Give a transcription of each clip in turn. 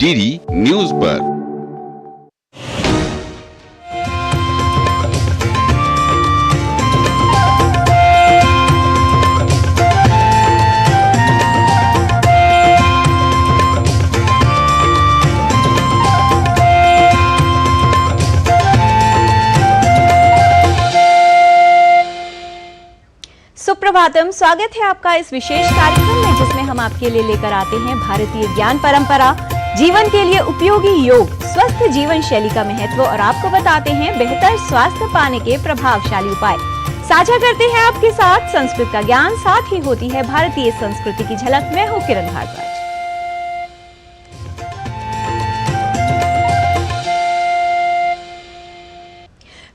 DD news पर। सुप्रभातम, स्वागत है आपका इस विशेष कार्यक्रम में जिसमें हम आपके लिए लेकर आते हैं भारतीय ज्ञान परंपरा, जीवन के लिए उपयोगी योग, स्वस्थ जीवन शैली का महत्व और आपको बताते हैं बेहतर स्वास्थ्य पाने के प्रभावशाली उपाय। साझा करते हैं आपके साथ संस्कृत का ज्ञान, साथ ही होती है भारतीय संस्कृति की झलक। मैं हूँ किरण भारद्वाज।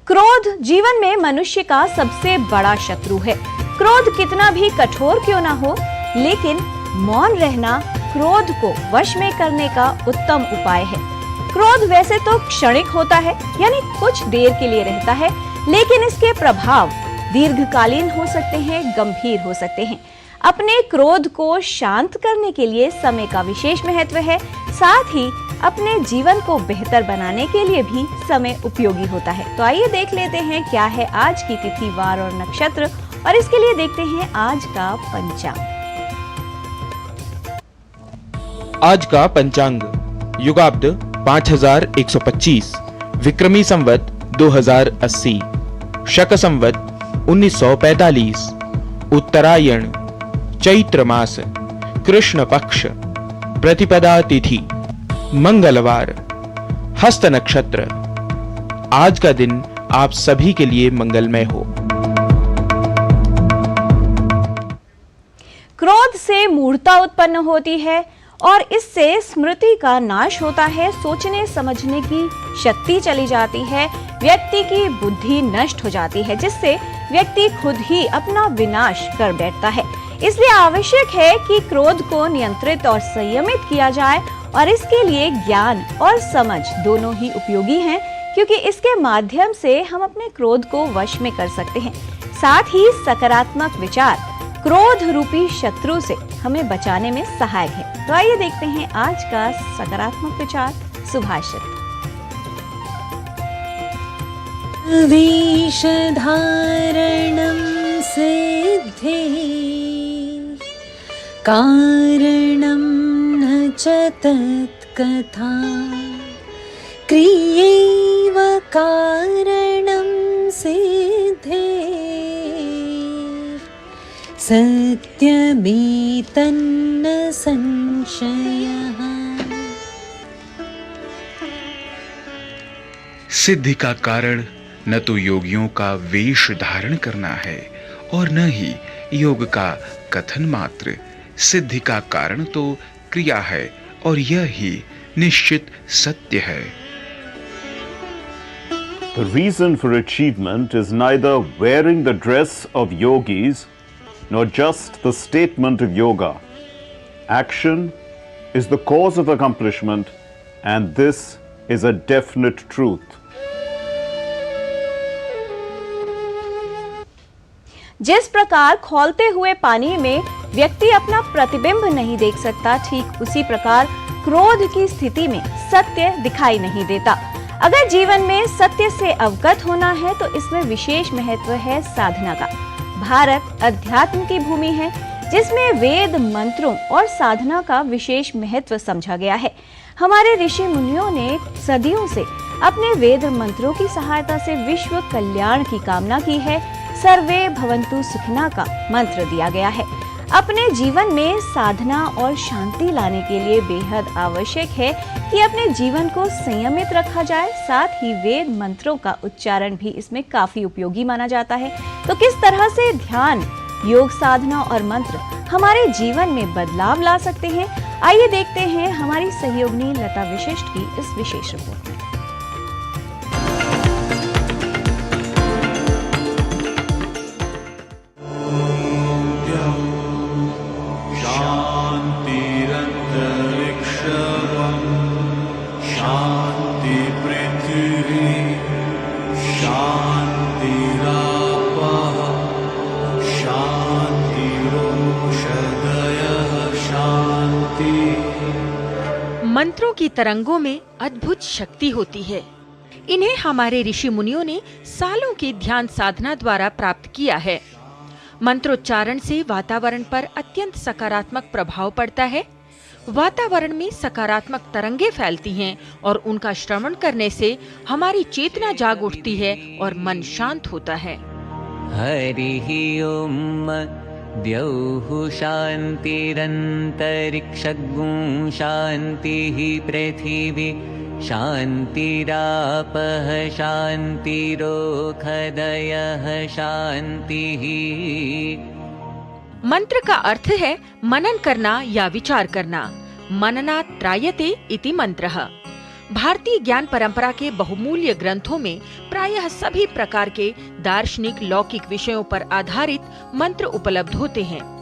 क्रोध जीवन में मनुष्य का सबसे बड़ा शत्रु है। क्रोध कितना भी कठोर क्यों ना हो, लेकिन मौन रहना क्रोध को वश में करने का उत्तम उपाय है। क्रोध वैसे तो क्षणिक होता है, यानी कुछ देर के लिए रहता है, लेकिन इसके प्रभाव दीर्घकालीन हो सकते हैं, गंभीर हो सकते हैं। अपने क्रोध को शांत करने के लिए समय का विशेष महत्व है। साथ ही अपने जीवन को बेहतर बनाने के लिए भी समय उपयोगी होता है। तो आइए देख लेते हैं क्या है आज की तिथि, वार और नक्षत्र, और इसके लिए देखते हैं आज का पंचांग। आज का पंचांग युगाब्द 5125, विक्रमी संवत 2080, शक संवत 1945, उत्तरायण, चैत्र मास, कृष्ण पक्ष, प्रतिपदा तिथि, मंगलवार, हस्त नक्षत्र। आज का दिन आप सभी के लिए मंगलमय हो। क्रोध से मूढ़ता उत्पन्न होती है और इससे स्मृति का नाश होता है, सोचने समझने की शक्ति चली जाती है, व्यक्ति की बुद्धि नष्ट हो जाती है, जिससे व्यक्ति खुद ही अपना विनाश कर बैठता है। इसलिए आवश्यक है कि क्रोध को नियंत्रित और संयमित किया जाए, और इसके लिए ज्ञान और समझ दोनों ही उपयोगी हैं, क्योंकि इसके माध्यम से हम अपने क्रोध को वश में कर सकते हैं। साथ ही सकारात्मक विचार क्रोध रूपी शत्रु से हमें बचाने में सहायक है। तो आइए देखते हैं आज का सकारात्मक विचार, सुभाषित। वेश धारणं सिद्धे कारणं न च तत्कथा क्रियैव कारणं सिद्धे सत्यमेतन्न संशयः। सिद्धि का कारण न तो योगियों का वेश धारण करना है और न ही योग का कथन मात्र। सिद्धि का कारण तो क्रिया है और यह ही निश्चित सत्य है। The reason for achievement is neither wearing the dress of yogis nor just the statement of yoga. Action is the cause of accomplishment, and this is a definite truth. जिस प्रकार खौलते हुए पानी में व्यक्ति अपना प्रतिबिंब नहीं देख सकता, ठीक उसी प्रकार क्रोध की स्थिति में सत्य दिखाई नहीं देता। अगर जीवन में सत्य से अवगत होना है तो इसमें विशेष महत्व है साधना का। भारत अध्यात्म की भूमि है, जिसमें वेद मंत्रों और साधना का विशेष महत्व समझा गया है। हमारे ऋषि मुनियों ने सदियों से अपने वेद मंत्रों की सहायता से विश्व कल्याण की कामना की है। सर्वे भवन्तु सुखिनः का मंत्र दिया गया है। अपने जीवन में साधना और शांति लाने के लिए बेहद आवश्यक है कि अपने जीवन को संयमित रखा जाए। साथ ही वेद मंत्रों का उच्चारण भी इसमें काफी उपयोगी माना जाता है। तो किस तरह से ध्यान, योग, साधना और मंत्र हमारे जीवन में बदलाव ला सकते हैं, आइए देखते हैं हमारी सहयोगिनी लता विशिष्ट की इस विशेष रिपोर्ट में। मंत्रों की तरंगों में अद्भुत शक्ति होती है। इन्हें हमारे ऋषि मुनियों ने सालों की ध्यान साधना द्वारा प्राप्त किया है। मंत्रोच्चारण से वातावरण पर अत्यंत सकारात्मक प्रभाव पड़ता है। वातावरण में सकारात्मक तरंगे फैलती हैं और उनका श्रवण करने से हमारी चेतना जाग उठती है और मन शांत होता है। हरिः ओम द्यौः शान्तिरन्तरिक्षगुं शान्तिः पृथिवी शान्तिरापः शान्तिरोषधयः शान्तिः। मंत्र का अर्थ है मनन करना या विचार करना। मननात् त्रायते इति मंत्रः। भारतीय ज्ञान परंपरा के बहुमूल्य ग्रंथों में प्रायः सभी प्रकार के दार्शनिक लौकिक विषयों पर आधारित मंत्र उपलब्ध होते हैं।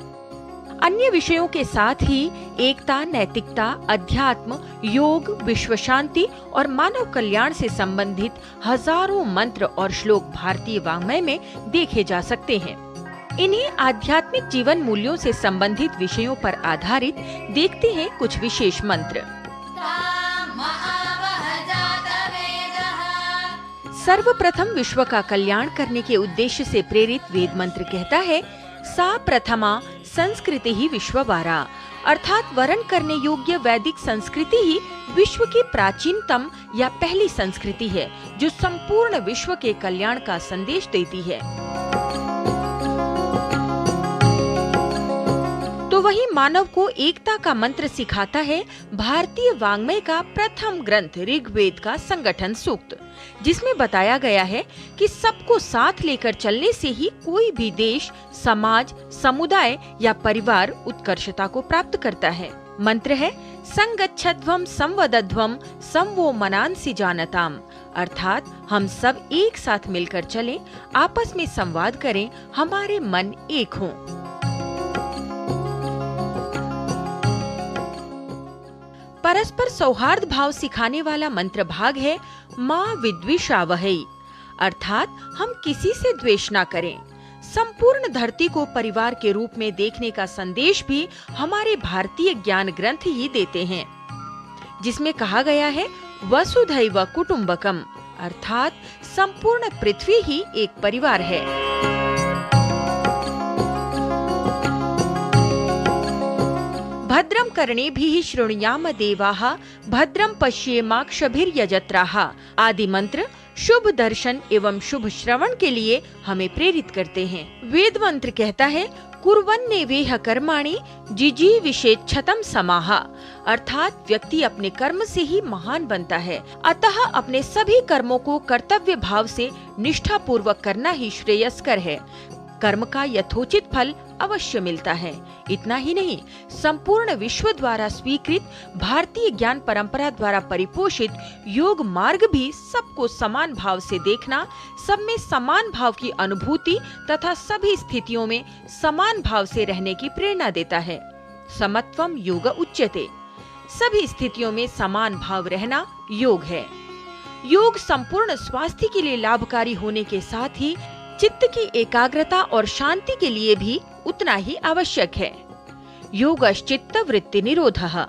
अन्य विषयों के साथ ही एकता, नैतिकता, अध्यात्म, योग, विश्व शांति और मानव कल्याण से संबंधित हजारों मंत्र और श्लोक भारतीय वाङ्मय में देखे जा सकते हैं। इन्हीं आध्यात्मिक जीवन मूल्यों से संबंधित विषयों पर आधारित देखते हैं कुछ विशेष मंत्र। सर्वप्रथम विश्व का कल्याण करने के उद्देश्य से प्रेरित वेद मंत्र कहता है, सा प्रथमा संस्कृति ही विश्ववारा, अर्थात वर्ण करने योग्य वैदिक संस्कृति ही विश्व की प्राचीनतम या पहली संस्कृति है जो संपूर्ण विश्व के कल्याण का संदेश देती है। तो वही मानव को एकता का मंत्र सिखाता है भारतीय वाङ्मय का प्रथम ग्रंथ ऋग्वेद का संगठन सूक्त, जिसमें बताया गया है कि सबको साथ लेकर चलने से ही कोई भी देश, समाज, समुदाय या परिवार उत्कर्षता को प्राप्त करता है। मंत्र है संगच्छध्वम संवदध्वम संवो मनांसि जानताम, अर्थात हम सब एक साथ मिलकर चलें, आपस में संवाद करें, हमारे मन एक हों। परस्पर सौहार्द भाव सिखाने वाला मंत्र भाग है माँ विद्विषावहै, अर्थात हम किसी से द्वेष ना करें। संपूर्ण धरती को परिवार के रूप में देखने का संदेश भी हमारे भारतीय ज्ञान ग्रंथ ही देते हैं, जिसमें कहा गया है वसुधैव कुटुंबकम, अर्थात संपूर्ण पृथ्वी ही एक परिवार है। भद्रम कर्णेभिः शृणुयाम देवाः भद्रम पश्येमाक्षभिर्यजत्राः आदि मंत्र शुभ दर्शन एवं शुभ श्रवण के लिए हमें प्रेरित करते हैं। वेद मंत्र कहता है कुर्वन्नेवेह कर्माणि जिजीविषेच्छतं समाः, अर्थात व्यक्ति अपने कर्म से ही महान बनता है, अतः अपने सभी कर्मों को कर्तव्य भाव से निष्ठा पूर्वक करना ही श्रेयस्कर है। कर्म का यथोचित फल अवश्य मिलता है। इतना ही नहीं, संपूर्ण विश्व द्वारा स्वीकृत भारतीय ज्ञान परंपरा द्वारा परिपोषित योग मार्ग भी सबको समान भाव से देखना, सब में समान भाव की अनुभूति तथा सभी स्थितियों में समान भाव से रहने की प्रेरणा देता है। समत्वम योग उच्यते, सभी स्थितियों में समान भाव रहना योग है। योग संपूर्ण स्वास्थ्य के लिए लाभकारी होने के साथ ही चित्त की एकाग्रता और शांति के लिए भी उतना ही आवश्यक है। योगश्चित्त वृत्ति निरोधः।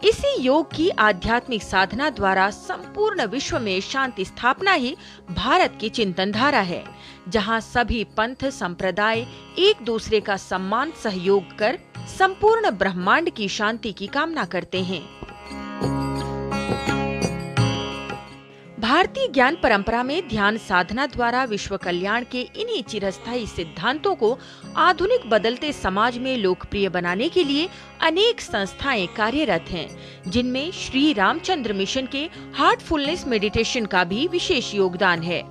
इसी योग की आध्यात्मिक साधना द्वारा संपूर्ण विश्व में शांति स्थापना ही भारत की चिंतन धारा है, जहां सभी पंथ संप्रदाय एक दूसरे का सम्मान सहयोग कर संपूर्ण ब्रह्मांड की शांति की कामना करते हैं। भारतीय ज्ञान परंपरा में ध्यान साधना द्वारा विश्व कल्याण के इन्हीं चिरस्थायी सिद्धांतों को आधुनिक बदलते समाज में लोकप्रिय बनाने के लिए अनेक संस्थाएं कार्यरत हैं, जिनमें श्री रामचंद्र मिशन के हार्टफुलनेस मेडिटेशन का भी विशेष योगदान है।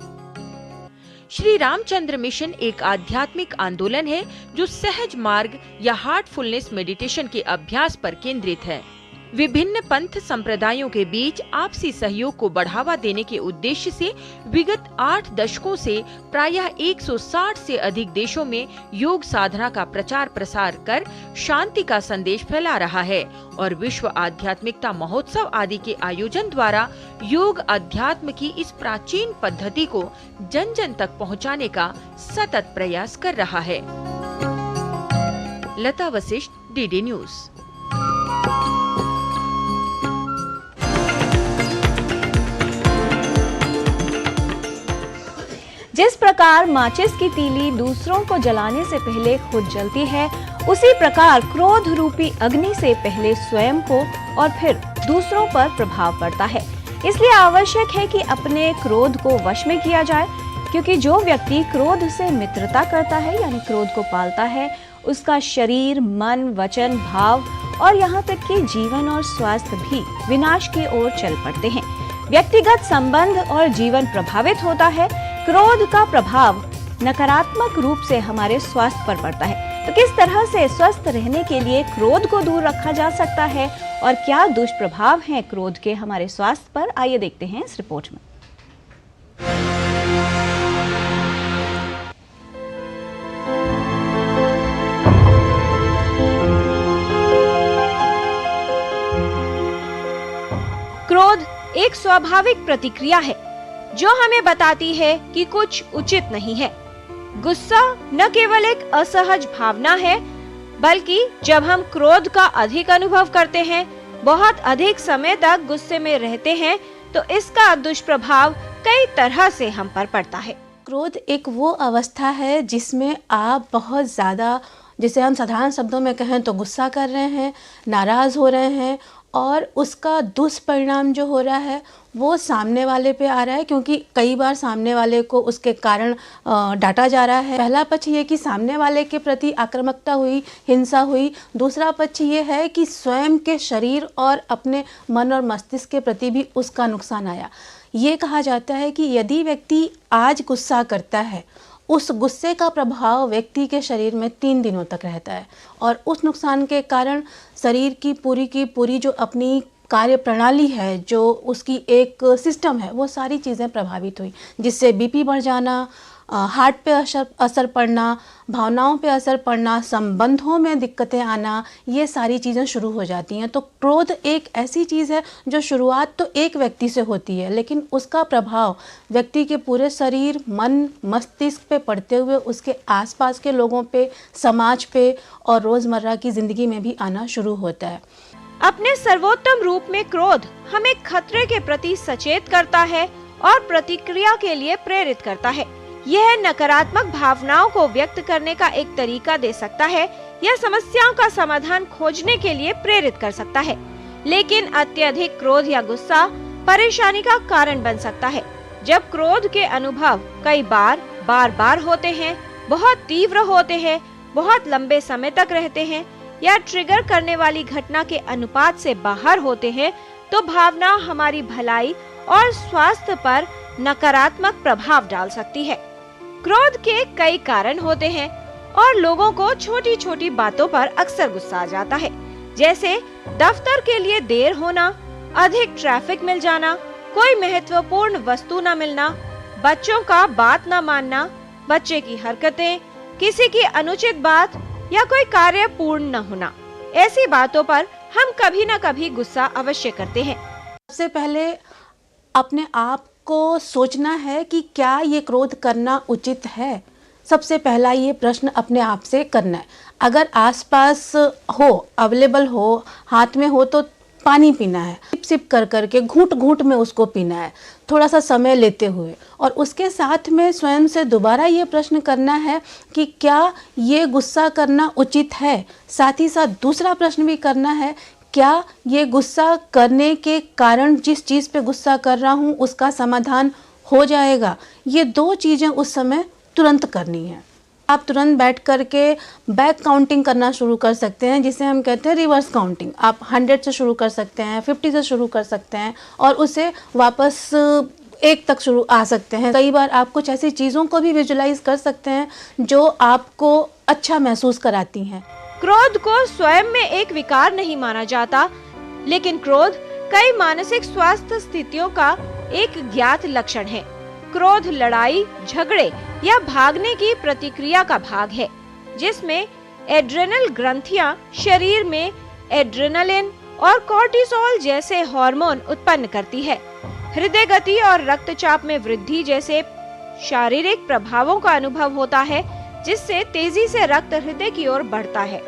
श्री रामचंद्र मिशन एक आध्यात्मिक आंदोलन है जो सहज मार्ग या हार्टफुलनेस मेडिटेशन के अभ्यास पर केंद्रित है। विभिन्न पंथ संप्रदायों के बीच आपसी सहयोग को बढ़ावा देने के उद्देश्य से विगत 8 दशकों से प्रायः 160 से अधिक देशों में योग साधना का प्रचार प्रसार कर शांति का संदेश फैला रहा है और विश्व आध्यात्मिकता महोत्सव आदि के आयोजन द्वारा योग अध्यात्म की इस प्राचीन पद्धति को जन जन तक पहुंचाने का सतत प्रयास कर रहा है। लता वशिष्ठ, डीडी न्यूज। प्रकार माचिस की तीली दूसरों को जलाने से पहले खुद जलती है, उसी प्रकार क्रोध रूपी अग्नि से पहले स्वयं को और फिर दूसरों पर प्रभाव पड़ता है। इसलिए आवश्यक है कि अपने क्रोध को वश में किया जाए, क्योंकि जो व्यक्ति क्रोध से मित्रता करता है यानी क्रोध को पालता है, उसका शरीर, मन, वचन, भाव और यहाँ तक कि जीवन और स्वास्थ्य भी विनाश की ओर चल पड़ते हैं। व्यक्तिगत संबंध और जीवन प्रभावित होता है। क्रोध का प्रभाव नकारात्मक रूप से हमारे स्वास्थ्य पर पड़ता है। तो किस तरह से स्वस्थ रहने के लिए क्रोध को दूर रखा जा सकता है और क्या दुष्प्रभाव हैं क्रोध के हमारे स्वास्थ्य पर, आइए देखते हैं इस रिपोर्ट में। क्रोध एक स्वाभाविक प्रतिक्रिया है जो हमें बताती है कि कुछ उचित नहीं है। गुस्सा न केवल एक असहज भावना है, बल्कि जब हम क्रोध का अधिक अनुभव करते हैं, बहुत अधिक समय तक गुस्से में रहते हैं, तो इसका दुष्प्रभाव कई तरह से हम पर पड़ता है। क्रोध एक वो अवस्था है जिसमें आप बहुत ज़्यादा, जिसे हम साधारण शब्दों में कहें तो गुस्सा कर रहे हैं, नाराज़ हो रहे हैं, और उसका दुष्परिणाम जो हो रहा है वो सामने वाले पे आ रहा है, क्योंकि कई बार सामने वाले को उसके कारण डांटा जा रहा है। पहला पक्ष ये कि सामने वाले के प्रति आक्रामकता हुई, हिंसा हुई। दूसरा पक्ष ये है कि स्वयं के शरीर और अपने मन और मस्तिष्क के प्रति भी उसका नुकसान आया। ये कहा जाता है कि यदि व्यक्ति आज गुस्सा करता है, उस गुस्से का प्रभाव व्यक्ति के शरीर में 3 दिनों तक रहता है, और उस नुकसान के कारण शरीर की पूरी जो अपनी कार्य प्रणाली है, जो उसकी एक सिस्टम है, वो सारी चीज़ें प्रभावित हुई, जिससे बीपी बढ़ जाना, हार्ट पे असर पड़ना, भावनाओं पे असर पड़ना, संबंधों में दिक्कतें आना, ये सारी चीज़ें शुरू हो जाती हैं। तो क्रोध एक ऐसी चीज़ है जो शुरुआत तो एक व्यक्ति से होती है, लेकिन उसका प्रभाव व्यक्ति के पूरे शरीर, मन, मस्तिष्क पे पड़ते हुए उसके आसपास के लोगों पे, समाज पे और रोज़मर्रा की ज़िंदगी में भी आना शुरू होता है। अपने सर्वोत्तम रूप में क्रोध हमें खतरे के प्रति सचेत करता है और प्रतिक्रिया के लिए प्रेरित करता है। यह नकारात्मक भावनाओं को व्यक्त करने का एक तरीका दे सकता है या समस्याओं का समाधान खोजने के लिए प्रेरित कर सकता है, लेकिन अत्यधिक क्रोध या गुस्सा परेशानी का कारण बन सकता है। जब क्रोध के अनुभव कई बार होते हैं, बहुत तीव्र होते हैं, बहुत लंबे समय तक रहते हैं या ट्रिगर करने वाली घटना के अनुपात से बाहर होते हैं, तो भावना हमारी भलाई और स्वास्थ्य पर नकारात्मक प्रभाव डाल सकती है। क्रोध के कई कारण होते हैं और लोगों को छोटी छोटी बातों पर अक्सर गुस्सा आ जाता है, जैसे दफ्तर के लिए देर होना, अधिक ट्रैफिक मिल जाना, कोई महत्वपूर्ण वस्तु न मिलना, बच्चों का बात न मानना, बच्चे की हरकतें, किसी की अनुचित बात या कोई कार्य पूर्ण न होना। ऐसी बातों पर हम कभी न कभी गुस्सा अवश्य करते हैं। सबसे पहले अपने आप को सोचना है कि क्या ये क्रोध करना उचित है। सबसे पहला ये प्रश्न अपने आप से करना है। अगर आसपास हो, अवेलेबल हो, हाथ में हो, तो पानी पीना है, सिप सिप कर करके, घूंट घूंट में उसको पीना है, थोड़ा सा समय लेते हुए। और उसके साथ में स्वयं से दोबारा ये प्रश्न करना है कि क्या ये गुस्सा करना उचित है। साथ ही साथ दूसरा प्रश्न भी करना है, क्या ये गुस्सा करने के कारण जिस चीज़ पे गुस्सा कर रहा हूँ उसका समाधान हो जाएगा। ये 2 चीज़ें उस समय तुरंत करनी है। आप तुरंत बैठ करके बैक काउंटिंग करना शुरू कर सकते हैं, जिसे हम कहते हैं रिवर्स काउंटिंग। आप 100 से शुरू कर सकते हैं, 50 से शुरू कर सकते हैं और उसे वापस 1 तक शुरू आ सकते हैं। कई बार आप कुछ ऐसी चीज़ों को भी विजुलाइज कर सकते हैं जो आपको अच्छा महसूस कराती हैं। क्रोध को स्वयं में एक विकार नहीं माना जाता, लेकिन क्रोध कई मानसिक स्वास्थ्य स्थितियों का एक ज्ञात लक्षण है। क्रोध लड़ाई, झगड़े या भागने की प्रतिक्रिया का भाग है, जिसमें एड्रेनल ग्रंथियां शरीर में एड्रेनलिन और कॉर्टिसोल जैसे हार्मोन उत्पन्न करती है। हृदय गति और रक्तचाप में वृद्धि जैसे शारीरिक प्रभावों का अनुभव होता है, जिससे तेजी से रक्त हृदय की ओर बढ़ता है।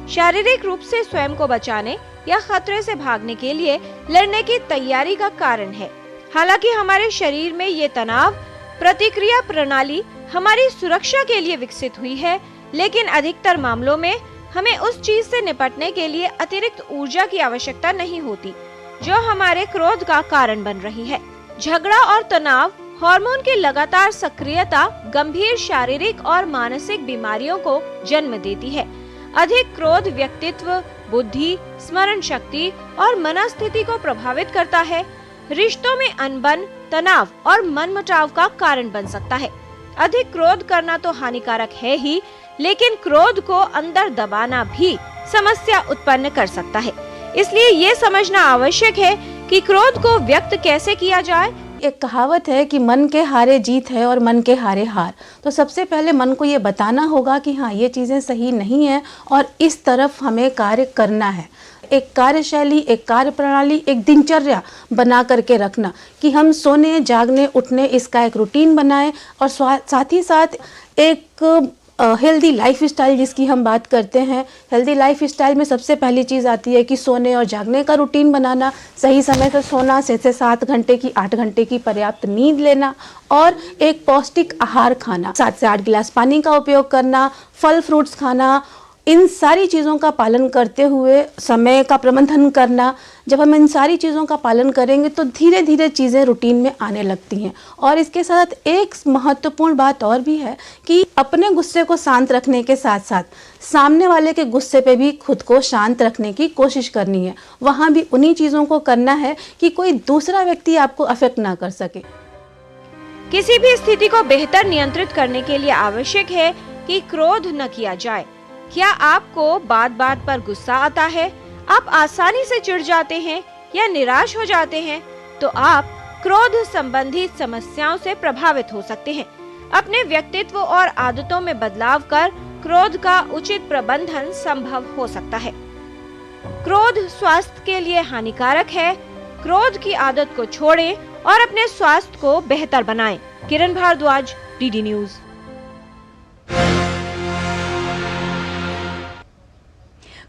शारीरिक रूप से स्वयं को बचाने या खतरे से भागने के लिए लड़ने की तैयारी का कारण है। हालांकि हमारे शरीर में ये तनाव प्रतिक्रिया प्रणाली हमारी सुरक्षा के लिए विकसित हुई है, लेकिन अधिकतर मामलों में हमें उस चीज से निपटने के लिए अतिरिक्त ऊर्जा की आवश्यकता नहीं होती जो हमारे क्रोध का कारण बन रही है। झगड़ा और तनाव हार्मोन की लगातार सक्रियता गंभीर शारीरिक और मानसिक बीमारियों को जन्म देती है। अधिक क्रोध व्यक्तित्व, बुद्धि, स्मरण शक्ति और मनस्थिति को प्रभावित करता है। रिश्तों में अनबन, तनाव और मनमुटाव का कारण बन सकता है। अधिक क्रोध करना तो हानिकारक है ही, लेकिन क्रोध को अंदर दबाना भी समस्या उत्पन्न कर सकता है। इसलिए ये समझना आवश्यक है कि क्रोध को व्यक्त कैसे किया जाए। एक कहावत है कि मन के हारे जीत है और मन के हारे हार। तो सबसे पहले मन को ये बताना होगा कि हाँ, ये चीज़ें सही नहीं है और इस तरफ हमें कार्य करना है। एक कार्यशैली, एक कार्य प्रणाली, एक दिनचर्या बना करके रखना कि हम सोने, जागने, उठने इसका एक रूटीन बनाएं और साथ ही साथ एक हेल्दी लाइफ स्टाइल जिसकी हम बात करते हैं। हेल्दी लाइफ स्टाइल में सबसे पहली चीज़ आती है कि सोने और जागने का रूटीन बनाना, सही समय से सोना, 6 से 7 घंटे की, 8 घंटे की पर्याप्त नींद लेना और एक पौष्टिक आहार खाना, 7 से 8 गिलास पानी का उपयोग करना, फल फ्रूट्स खाना। इन सारी चीज़ों का पालन करते हुए समय का प्रबंधन करना। जब हम इन सारी चीज़ों का पालन करेंगे तो धीरे धीरे चीज़ें रूटीन में आने लगती हैं। और इसके साथ एक महत्वपूर्ण बात और भी है कि अपने गुस्से को शांत रखने के साथ साथ सामने वाले के गुस्से पे भी खुद को शांत रखने की कोशिश करनी है। वहाँ भी उन्हीं चीज़ों को करना है कि कोई दूसरा व्यक्ति आपको अफेक्ट ना कर सके। किसी भी स्थिति को बेहतर नियंत्रित करने के लिए आवश्यक है कि क्रोध न किया जाए। क्या आपको बात बात पर गुस्सा आता है, आप आसानी से चिढ़ जाते हैं या निराश हो जाते हैं, तो आप क्रोध संबंधित समस्याओं से प्रभावित हो सकते हैं। अपने व्यक्तित्व और आदतों में बदलाव कर क्रोध का उचित प्रबंधन संभव हो सकता है। क्रोध स्वास्थ्य के लिए हानिकारक है। क्रोध की आदत को छोड़ें और अपने स्वास्थ्य को बेहतर बनाएं। किरण भारद्वाज, डीडी न्यूज।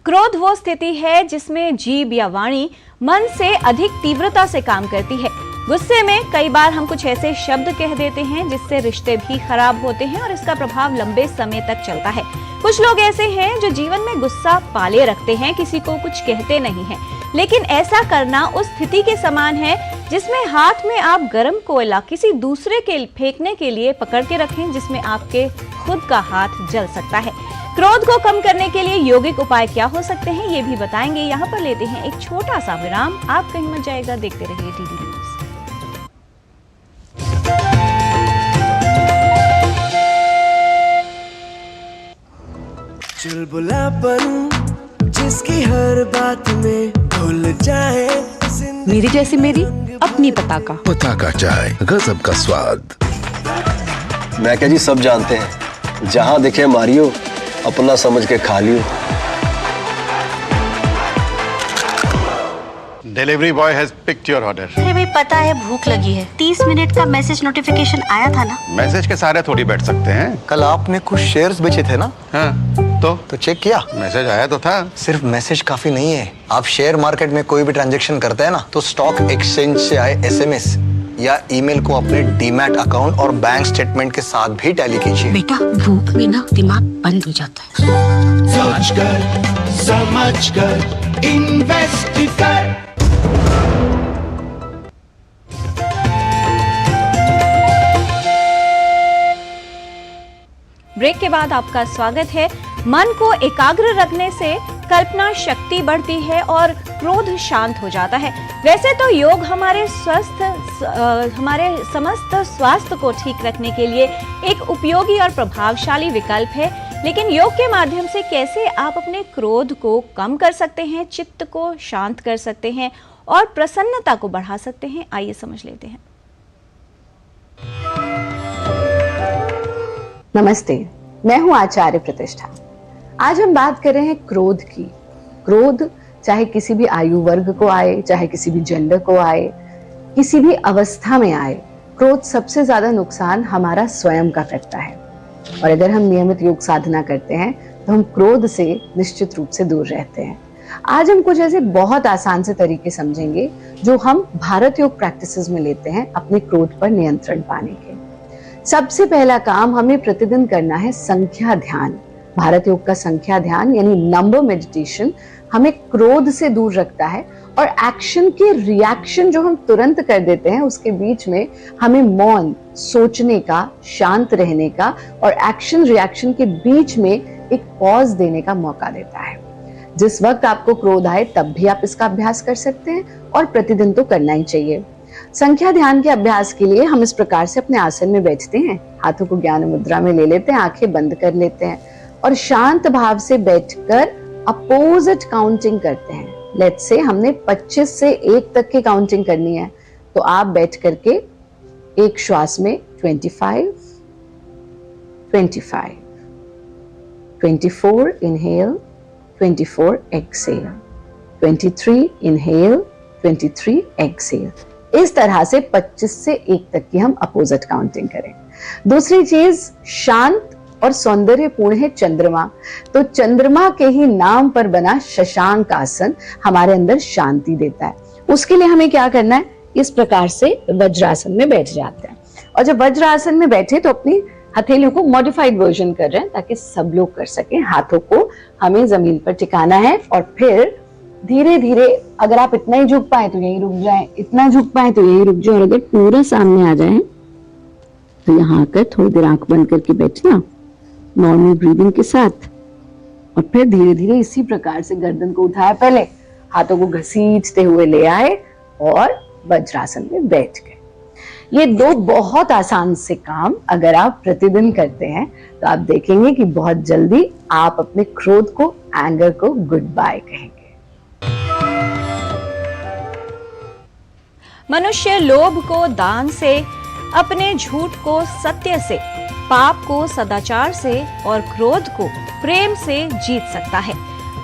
क्रोध वो स्थिति है जिसमें जीभ या वाणी मन से अधिक तीव्रता से काम करती है। गुस्से में कई बार हम कुछ ऐसे शब्द कह देते हैं जिससे रिश्ते भी खराब होते हैं और इसका प्रभाव लंबे समय तक चलता है। कुछ लोग ऐसे हैं जो जीवन में गुस्सा पाले रखते हैं, किसी को कुछ कहते नहीं हैं, लेकिन ऐसा करना उस स्थिति के समान है जिसमें हाथ में आप गर्म कोयला किसी दूसरे के फेंकने के लिए पकड़ के रखें, जिसमें आपके खुद का हाथ जल सकता है। क्रोध को कम करने के लिए यौगिक उपाय क्या हो सकते हैं, ये भी बताएंगे। यहाँ पर लेते हैं एक छोटा सा विराम। आप कहीं मत जाएगा, देखते रहिए डीडी न्यूज। चुलबुला बनूं जिसकी हर बात में भूल जाए। मेरी जैसी मेरी अपनी पताका चाय, गजब का स्वाद। मैं क्या जी, सब जानते हैं, जहां दिखे मारियो, अपना समझ के खा लियो। Delivery boy has picked your order. अरे भाई, पता है भूख लगी है। 30 मिनट का मैसेज नोटिफिकेशन आया था ना। मैसेज के सारे थोड़ी बैठ सकते हैं। कल आपने कुछ शेयर्स बेचे थे ना? हाँ, तो चेक किया? मैसेज आया तो था। सिर्फ मैसेज काफी नहीं है। आप शेयर मार्केट में कोई भी ट्रांजैक्शन करते हैं ना, तो स्टॉक एक्सचेंज से आए SMS या ईमेल को अपने डीमैट अकाउंट और बैंक स्टेटमेंट के साथ भी टैली कीजिए। बेटा, भूख में ना दिमाग बंद हो जाता है। समझ कर इन्वेस्ट कर। ब्रेक के बाद आपका स्वागत है। मन को एकाग्र रखने से कल्पना शक्ति बढ़ती है और क्रोध शांत हो जाता है। वैसे तो योग हमारे समस्त स्वास्थ्य को ठीक रखने के लिए एक उपयोगी और प्रभावशाली विकल्प है, लेकिन योग के माध्यम से कैसे आप अपने क्रोध को कम कर सकते हैं, चित्त को शांत कर सकते हैं और प्रसन्नता को बढ़ा सकते हैं, आइए समझ लेते हैं। नमस्ते, मैं हूं आचार्य प्रतिष्ठा। आज हम बात कर रहे हैं क्रोध की। क्रोध चाहे किसी भी आयु वर्ग को आए, चाहे किसी भी जेंडर को आए, किसी भी अवस्था में आए, क्रोध सबसे ज्यादा नुकसान हमारा स्वयं का करता है। और अगर हम नियमित योग साधना करते हैं तो हम क्रोध से निश्चित रूप से दूर रहते हैं। आज हम कुछ ऐसे बहुत आसान से तरीके समझेंगे जो हम भारत योग प्रैक्टिसेस में लेते हैं अपने क्रोध पर नियंत्रण पाने के। सबसे पहला काम हमें प्रतिदिन करना है संख्या ध्यान। भारत योग का संख्या ध्यान यानी नंबर मेडिटेशन हमें क्रोध से दूर रखता है और एक्शन के रिएक्शन जो हम तुरंत कर देते हैं उसके बीच में हमें मौन, सोचने का, शांत रहने का और एक्शन रिएक्शन के बीच में एक पॉज देने का मौका देता है। जिस वक्त आपको क्रोध आए तब भी आप इसका अभ्यास कर सकते हैं और प्रतिदिन तो करना ही चाहिए। संख्या ध्यान के अभ्यास के लिए हम इस प्रकार से अपने आसन में बैठते हैं, हाथों को ज्ञान मुद्रा में ले लेते हैं, आंखें बंद कर लेते हैं और शांत भाव से बैठकर अपोजिट काउंटिंग करते हैं। लेट्स से हमने 25 से 1 तक की काउंटिंग करनी है, तो आप बैठ करके एक श्वास में 25, 25, 24 इनहेल, 24 एक्सहेल, 23 इनहेल, 23 एक्सहेल। इस तरह से 25 से 1 तक की हम अपोजिट काउंटिंग करें। दूसरी चीज शांत और सौंदर्यपूर्ण है चंद्रमा। तो चंद्रमा के ही नाम पर बना शशांक आसन हमारे अंदर शांति देता है। उसके लिए हमें क्या करना है, इस प्रकार से वज्रासन में बैठ जाते हैं और जब वज्रासन में बैठे तो अपनी हथेलियों को मॉडिफाइड वर्जन कर रहे हैं ताकि सब लोग कर सकें। हाथों को हमें जमीन पर टिकाना है और फिर धीरे धीरे, अगर आप इतना ही झुक पाए तो यही रुक जाए, इतना झुक पाए तो यही रुक जाए और अगर पूरा सामने आ जाए तो यहाँ आकर थोड़ी देर आंख बंद करके बैठना नॉर्मल ब्रीदिंग के साथ और फिर धीरे धीरे इसी प्रकार से गर्दन को उठाया, पहले हाथों को घसीटते हुए ले आए और वज्रासन में बैठ गए। ये 2 बहुत आसान से काम अगर आप प्रतिदिन करते हैं तो आप देखेंगे कि बहुत जल्दी आप अपने क्रोध को, एंगर को गुड बाय कहेंगे। मनुष्य लोभ को दान से, अपने झूठ को सत्य से, पाप को सदाचार से और क्रोध को प्रेम से जीत सकता है,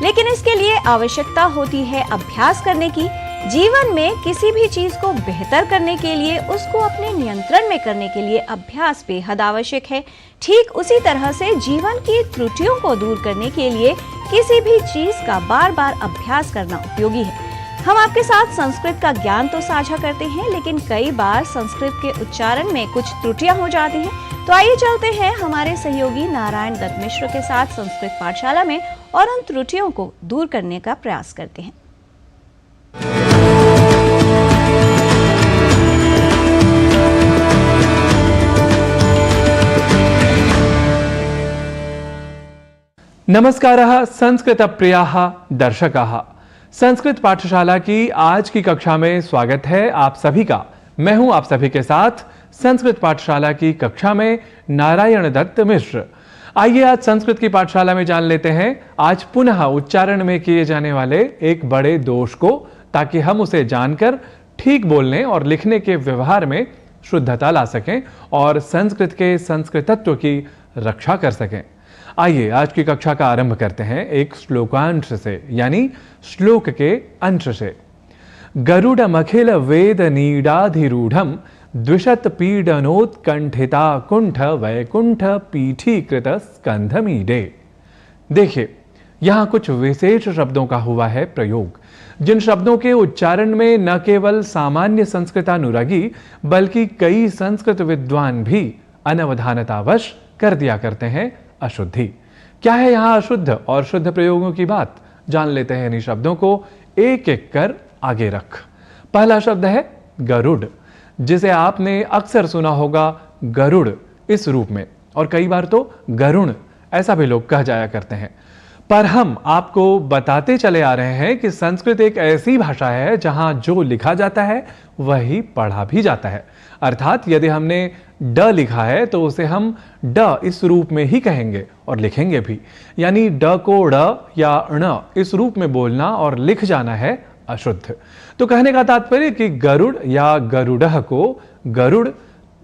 लेकिन इसके लिए आवश्यकता होती है अभ्यास करने की। जीवन में किसी भी चीज को बेहतर करने के लिए, उसको अपने नियंत्रण में करने के लिए अभ्यास बेहद आवश्यक है। ठीक उसी तरह से जीवन की त्रुटियों को दूर करने के लिए किसी भी चीज का बार बार अभ्यास करना उपयोगी है। हम आपके साथ संस्कृत का ज्ञान तो साझा करते हैं, लेकिन कई बार संस्कृत के उच्चारण में कुछ त्रुटियां हो जाती हैं। तो आइए चलते हैं हमारे सहयोगी नारायण दत्त मिश्र के साथ संस्कृत पाठशाला में और उन त्रुटियों को दूर करने का प्रयास करते हैं। नमस्कारः संस्कृत प्रियाः दर्शकाः, संस्कृत पाठशाला की आज की कक्षा में स्वागत है आप सभी का। मैं हूं आप सभी के साथ संस्कृत पाठशाला की कक्षा में नारायण दत्त मिश्र। आइए आज संस्कृत की पाठशाला में जान लेते हैं आज पुनः उच्चारण में किए जाने वाले एक बड़े दोष को, ताकि हम उसे जानकर ठीक बोलने और लिखने के व्यवहार में शुद्धता ला सकें और संस्कृत के संस्कृतत्व की रक्षा कर सकें। आइए आज की कक्षा का आरंभ करते हैं एक श्लोकांश से, यानी श्लोक के अंश से। गरुड़मखिल वेद नीडाधिरूढ़म द्विशत पीडनोत्कंठिता कुंठ वैकुंठ पीठीकृत स्कंधमीडे। देखिए, यहाँ कुछ विशेष शब्दों का हुआ है प्रयोग, जिन शब्दों के उच्चारण में न केवल सामान्य संस्कृतानुरागी बल्कि कई संस्कृत विद्वान भी अनवधानतावश कर दिया करते हैं अशुद्धि। क्या है यहाँ अशुद्ध और शुद्ध प्रयोगों की बात, जान लेते हैं इन्हीं शब्दों को एक एक कर आगे रख। पहला शब्द है गरुड़, जिसे आपने अक्सर सुना होगा गरुड़ इस रूप में, और कई बार तो गरुण ऐसा भी लोग कह जाया करते हैं। पर हम आपको बताते चले आ रहे हैं कि संस्कृत एक ऐसी भाषा है जहां जो लिखा जाता है वही पढ़ा भी जाता है। अर्थात यदि हमने ड लिखा है तो उसे हम ड इस रूप में ही कहेंगे और लिखेंगे भी, यानी ड को ड़ या ण इस रूप में बोलना और लिख जाना है अशुद्ध। तो कहने का तात्पर्य कि गरुड़ या गरुड़ह को गरुड़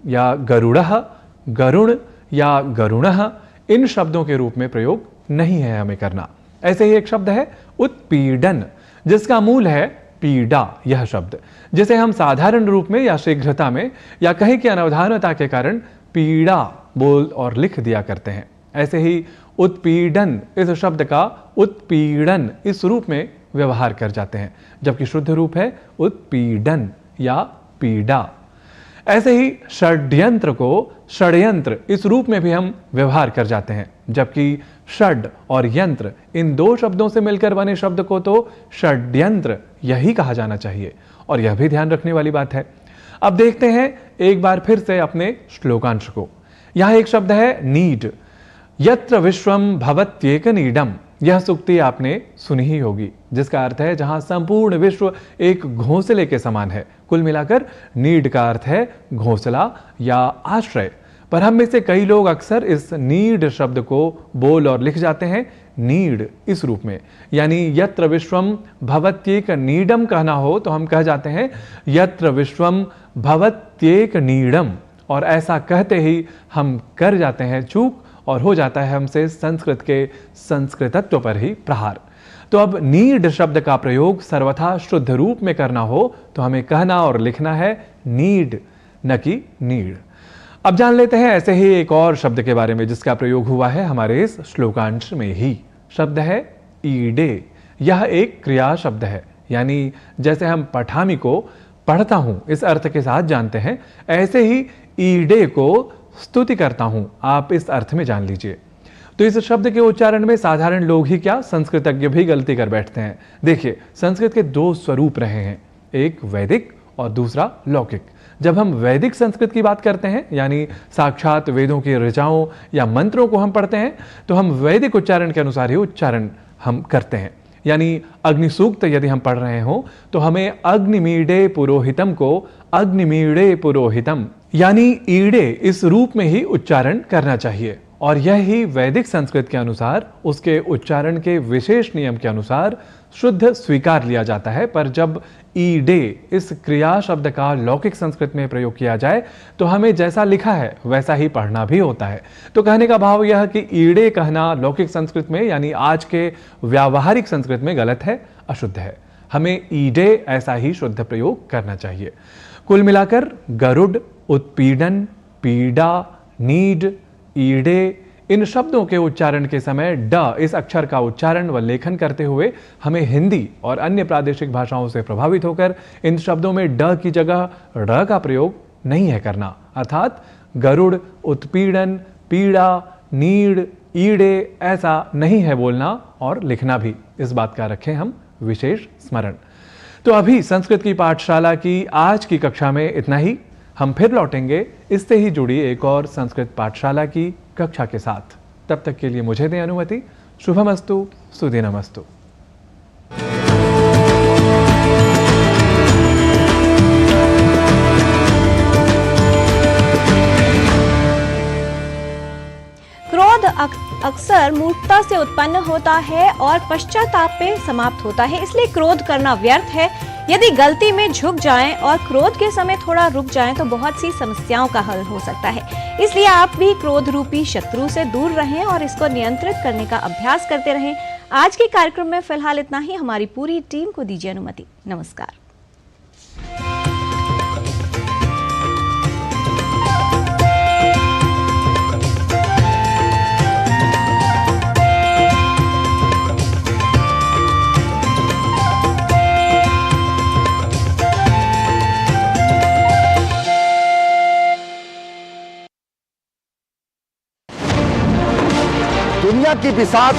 या गरुड़ह, गरुण या गरुणः इन शब्दों के रूप में प्रयोग नहीं है हमें करना। ऐसे ही एक शब्द है उत्पीड़न, जिसका मूल है पीड़ा यह शब्द, जिसे हम साधारण रूप में या शीघ्रता में या कहीं की अनवधानता के कारण पीड़ा बोल और लिख दिया करते हैं। ऐसे ही उत्पीड़न इस शब्द का उत्पीड़न इस रूप में व्यवहार कर जाते हैं, जबकि शुद्ध रूप है उत्पीड़न या पीड़ा। ऐसे ही षड्यंत्र को षड्यंत्र इस रूप में भी हम व्यवहार कर जाते हैं, जबकि षड और यंत्र इन दो शब्दों से मिलकर बने शब्द को तो षड्यंत्र यही कहा जाना चाहिए, और यह भी ध्यान रखने वाली बात है। अब देखते हैं एक बार फिर से अपने श्लोकांश को। यहां एक शब्द है नीड। यत्र विश्वम भवत्येक नीडम, यह सूक्ति आपने सुनी ही होगी, जिसका अर्थ है जहां संपूर्ण विश्व एक घोंसले के समान है। कुल मिलाकर नीड का अर्थ है घोंसला या आश्रय, पर हम में से कई लोग अक्सर इस नीड शब्द को बोल और लिख जाते हैं नीड इस रूप में, यानी यत्र विश्वम भवत्येक नीडम कहना हो तो हम कह जाते हैं यत्र विश्वम भवत्येक नीडम, और ऐसा कहते ही हम कर जाते हैं चूक और हो जाता है हमसे संस्कृत के संस्कृतत्व पर ही प्रहार। तो अब नीड शब्द का प्रयोग सर्वथा शुद्ध रूप में करना हो तो हमें कहना और लिखना है नीड, न कि नीड। अब जान लेते हैं ऐसे ही एक और शब्द के बारे में जिसका प्रयोग हुआ है हमारे इस श्लोकांश में ही। शब्द है ईडे। यह एक क्रिया शब्द है, यानी जैसे हम पठामी को पढ़ता हूं इस अर्थ के साथ जानते हैं, ऐसे ही ईडे को स्तुति करता हूं आप इस अर्थ में जान लीजिए। तो इस शब्द के उच्चारण में साधारण लोग ही क्या, संस्कृतज्ञ भी गलती कर बैठते हैं। देखिए, संस्कृत के दो स्वरूप रहे हैं, एक वैदिक और दूसरा लौकिक। जब हम वैदिक संस्कृत की बात करते हैं, यानी साक्षात वेदों की ऋचाओं या मंत्रों को हम पढ़ते हैं, तो हम वैदिक उच्चारण के अनुसार ही उच्चारण हम करते हैं। यानी अग्नि सूक्त यदि हम पढ़ रहे हो तो हमें अग्निमीडे पुरोहितम को अग्निमीडे पुरोहितम यानी ईडे इस रूप में ही उच्चारण करना चाहिए, और यह ही वैदिक संस्कृत के अनुसार उसके उच्चारण के विशेष नियम के अनुसार शुद्ध स्वीकार लिया जाता है। पर जब ईडे इस क्रिया शब्द का लौकिक संस्कृत में प्रयोग किया जाए तो हमें जैसा लिखा है वैसा ही पढ़ना भी होता है। तो कहने का भाव यह कि ईडे कहना लौकिक संस्कृत में यानी आज के व्यावहारिक संस्कृत में गलत है, अशुद्ध है। हमें ईडे ऐसा ही शुद्ध प्रयोग करना चाहिए। कुल मिलाकर गरुड़, उत्पीड़न, पीड़ा, नीड, ईडे इन शब्दों के उच्चारण के समय ड इस अक्षर का उच्चारण व लेखन करते हुए हमें हिंदी और अन्य प्रादेशिक भाषाओं से प्रभावित होकर इन शब्दों में ड की जगह ड़ का प्रयोग नहीं है करना। अर्थात गरुड़, उत्पीड़न, पीड़ा, नीड, ईडे ऐसा नहीं है बोलना और लिखना भी। इस बात का रखें हम विशेष स्मरण। तो अभी संस्कृत की पाठशाला की आज की कक्षा में इतना ही। हम फिर लौटेंगे इससे ही जुड़ी एक और संस्कृत पाठशाला की कक्षा के साथ। तब तक के लिए मुझे दें अनुमति। शुभमस्तु, सुदिनमस्तु। क्रोध अक्सर मूर्खता से उत्पन्न होता है और पश्चाताप पे समाप्त होता है, इसलिए क्रोध करना व्यर्थ है। यदि गलती में झुक जाएं और क्रोध के समय थोड़ा रुक जाएं तो बहुत सी समस्याओं का हल हो सकता है। इसलिए आप भी क्रोध रूपी शत्रु से दूर रहें और इसको नियंत्रित करने का अभ्यास करते रहें। आज के कार्यक्रम में फिलहाल इतना ही। हमारी पूरी टीम को दीजिए अनुमति। नमस्कार। दुनिया की बिसात